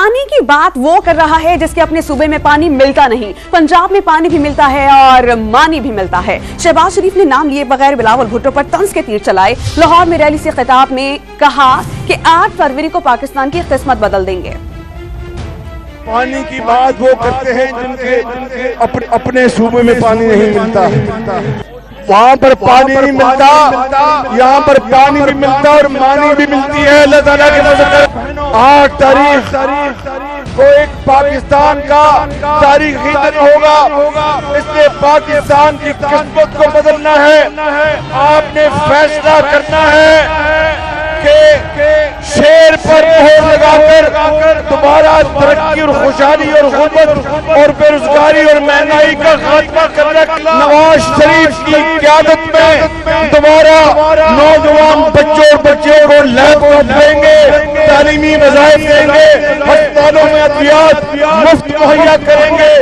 پانی کی بات وہ کر رہا ہے جس کے اپنے صوبے میں پانی ملتا نہیں. پنجاب میں پانی بھی ملتا ہے اور مانی بھی ملتا ہے. شہباز شریف نے نام لیے بغیر بلاول بھٹو پر طنز کے تیر چلائے. لاہور میں ریلی سے خطاب میں کہا کہ 8 فروری کو پاکستان کی قسمت بدل دیں گے. پانی کی بات وہ کرتے ہیں جن کے اپنے صوبے میں پانی نہیں ملتا. وہاں پر پانی نہیں ملتا, یہاں پر پانی بھی ملتا اور مانی بھی ملتی ہے. اللہ تعالیٰ کے فضل 8 تاریخ کو ایک پاکستان کا تاریخی دن ہوگا. اس لیے پاکستان کی قسمت کو بدلنا ہے. آپ نے فیصلہ کرنا ہے کہ شیر پر مہر لگا کر دوبارہ ترقی اور خوشحالی اور غربت اور بے روزگاری اور مہنگائی کا خاتمہ کرنا. نواز شریف کی قیادت میں دوبارہ نوجوان بچوں اور بچیوں کو لیب ٹاپ دیں گے, تعلیمی وظائف دیں گے, ہسپتالوں میں ادویات مفت مہیا کریں گے.